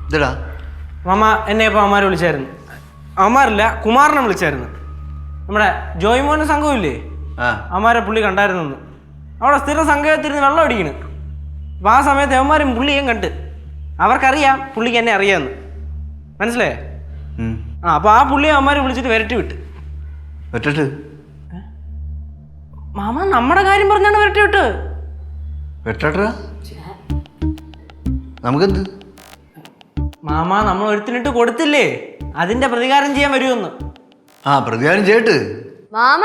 ഇതെടാ mama എന്നെ ഇപ്പോൾ അവന്മാർ വിളിച്ചായിരുന്നു. അവന്മാരില്ല, കുമാരനെ വിളിച്ചായിരുന്നു. നമ്മുടെ ജോയ്മോൻ്റെ സംഘമില്ലേ, അവന്മാരെ പുള്ളി കണ്ടായിരുന്നു. അവിടെ സ്ഥിരം സംഘത്തിരുന്ന് വെള്ളം അടിക്കണ്. അപ്പോൾ ആ സമയത്ത് അവന്മാരും പുള്ളിയും കണ്ട്. അവർക്കറിയാം പുള്ളിക്ക് എന്നെ അറിയാമെന്ന്. മനസ്സിലായേ? അപ്പോൾ ആ പുള്ളിയെ അവന്മാർ വിളിച്ചിട്ട് വിരട്ടി വിട്ട്. മാമ നമ്മുടെ കാര്യം പറഞ്ഞാണ് വിരട്ടി വിട്ട്. നമുക്കെന്ത് മാമ, നമ്മൾ ഒരുത്തിനിട്ട് കൊടുത്തില്ലേ, അതിന്റെ പ്രതികാരം ചെയ്യാൻ വരുമെന്ന്. പ്രതികാരം ചെയ്യട്ട് മാമ.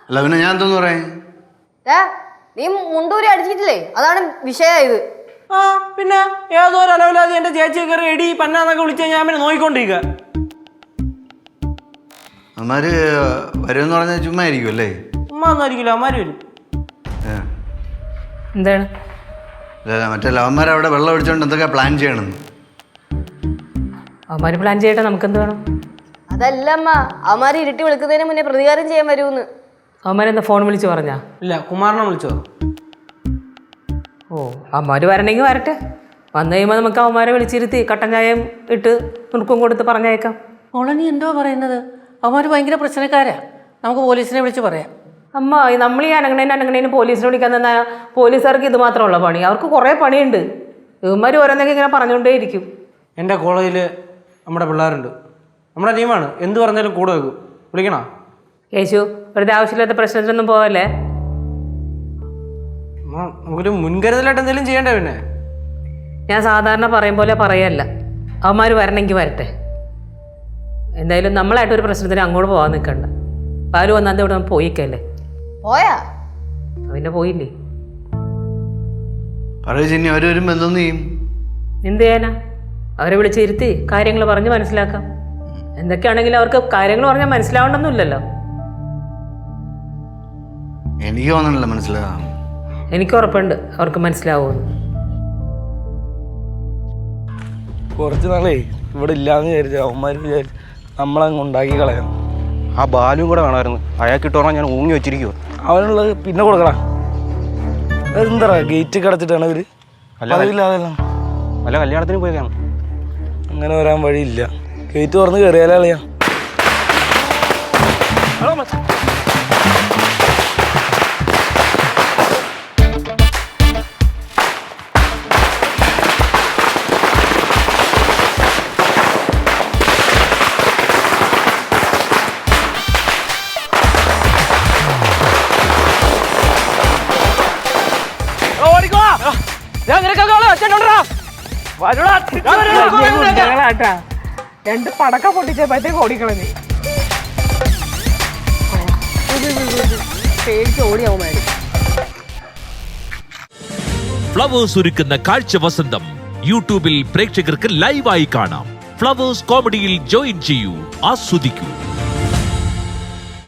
അല്ല പിന്നെ ഞാൻ എന്തോന്ന് പറയാ, നീ മുണ്ടൂരി അടിച്ചിട്ടില്ലേ, അതാണ് വിഷയമായത്. പിന്നെ ഏതോ ഒരു അലവിലാതെ എന്റെ ചേച്ചിയെ കയറി എടി പന്നാന്നൊക്കെ വിളിച്ചാൽ ഞാൻ പിന്നെ നോയിക്കൊണ്ടിരിക്കുക. അമ്മാര് വരുമെന്ന് പറഞ്ഞാൽ ചുമ്മാ ആയിരിക്കും അല്ലേ? ഉമ്മ ഒന്നും ആയിരിക്കില്ല, അമ്മാര് വരും. എന്താണ് മറ്റേ അവന്മാർ അവിടെ വെള്ളം ഒഴിച്ചോണ്ട് എന്തൊക്കെയാ പ്ലാൻ ചെയ്യണമെന്ന്. അവന്മാര് പ്ലാൻ ചെയ്യട്ടെ, നമുക്കെന്ത് വേണം? അതല്ല അമ്മ, അവന്മാര് ഇരുട്ടി വിളിക്കുന്നതിന് മുന്നേ പ്രതികാരം ചെയ്യാൻ വരുമെന്ന്. അവന്മാരെന്താ ഫോൺ വിളിച്ച് പറഞ്ഞാ? ഇല്ല, കുമാരനെ വിളിച്ചോ. അവന്മാര് വരണമെങ്കിൽ വരട്ടെ. വന്നു കഴിയുമ്പോൾ നമുക്ക് അവന്മാരെ വിളിച്ചിരുത്തി കട്ടൻ ചായയും ഇട്ട് നുറുക്കും കൊടുത്ത് പറഞ്ഞേക്കാം. നീ എന്തോ പറയുന്നത്? അവന്മാർ ഭയങ്കര പ്രശ്നക്കാരാ, നമുക്ക് പോലീസിനെ വിളിച്ച് പറയാം. അമ്മ, നമ്മൾ ഈ അനങ്ങണേനും പോലീസിനെ വിളിക്കാൻ തന്നാൽ പോലീസുകാർക്ക് ഇത് മാത്രമുള്ള പണി, അവർക്ക് കുറേ പണിയുണ്ട്. ഇവന്മാർ ഓരോന്നൊക്കെ ഇങ്ങനെ പറഞ്ഞുകൊണ്ടേ ഇരിക്കും. എൻ്റെ കോളേജിൽ നമ്മുടെ പിള്ളേരുണ്ട്, നമ്മുടെ ടീമാണ്. എന്ത് പറഞ്ഞാലും കൂടെ വെക്കും. വിളിക്കണോ? യേശു, വെറുതെ ആവശ്യമില്ലാത്ത പ്രശ്നത്തിനൊന്നും പോവല്ലേ. നമുക്കൊരു മുൻകരുതലായിട്ട് എന്തെങ്കിലും ചെയ്യണ്ടേ? പിന്നെ ഞാൻ സാധാരണ പറയും പോലെ പറയല്ല, അവന്മാർ വരണമെങ്കിൽ വരട്ടെ. എന്തായാലും നമ്മളായിട്ടൊരു പ്രശ്നത്തിന് അങ്ങോട്ട് പോകാൻ നിൽക്കണ്ട. പാല് വന്നാൽ ഇവിടെ പോയിക്കല്ലേ. പോയാ പിന്നെ പോയില്ലേ? പറയൂ, അവര് വരുമ്പോ എന്തോന്ന് ചെയ്യും? എന്ത് ചെയ്യാനാ? അവരെ വിളിച്ചിരുത്തി കാര്യങ്ങൾ പറഞ്ഞ് മനസ്സിലാക്കാം. എന്തൊക്കെയാണെങ്കിലും അവർക്ക് കാര്യങ്ങൾ പറഞ്ഞാൽ മനസ്സിലാവണമെന്നില്ലല്ലോ. എനിക്ക് തോന്നണല്ലോ മനസ്സിലാകാം. എനിക്ക് ഉറപ്പുണ്ട് അവർക്ക് മനസ്സിലാവുമെന്ന്. കുറച്ച് നാളേ ഇവിടെ ഇല്ലാന്ന് വിചാരിച്ച അവന്മാർ വിചാരിച്ചു നമ്മളങ്ങ് ഉണ്ടാക്കി കളയാം. ആ ബാലും കൂടെ വേണമായിരുന്നു. അയാൾക്ക് ഇട്ടോറാൻ ഞാൻ ഊങ്ങി വെച്ചിരിക്കുവോ. അവനുള്ളത് പിന്നെ കൊടുക്കടാ. എന്താ ഗേറ്റ് കടച്ചിട്ടാണ് ഇവര്? വല്ല കല്യാണത്തിന് പോയി കാണും. അങ്ങനെ വരാൻ വഴിയില്ല. ഗേറ്റ് തുറന്ന് കയറിയാലളിയാ. രണ്ട് പടക്കം പൊട്ടിച്ചപ്പോഴത്തേക്ക് ഓടിക്കളഞ്ഞു. പേടിച്ച് ഓടിയാവുമായിരുന്നു. ഫ്ലവേഴ്സ് ഒരുക്കുന്ന കാഴ്ച വസന്തം യൂട്യൂബിൽ പ്രേക്ഷകർക്ക് ലൈവായി കാണാം. ഫ്ലവേഴ്സ് കോമഡിയിൽ ജോയിൻ ചെയ്യൂ, ആസ്വദിക്കൂ.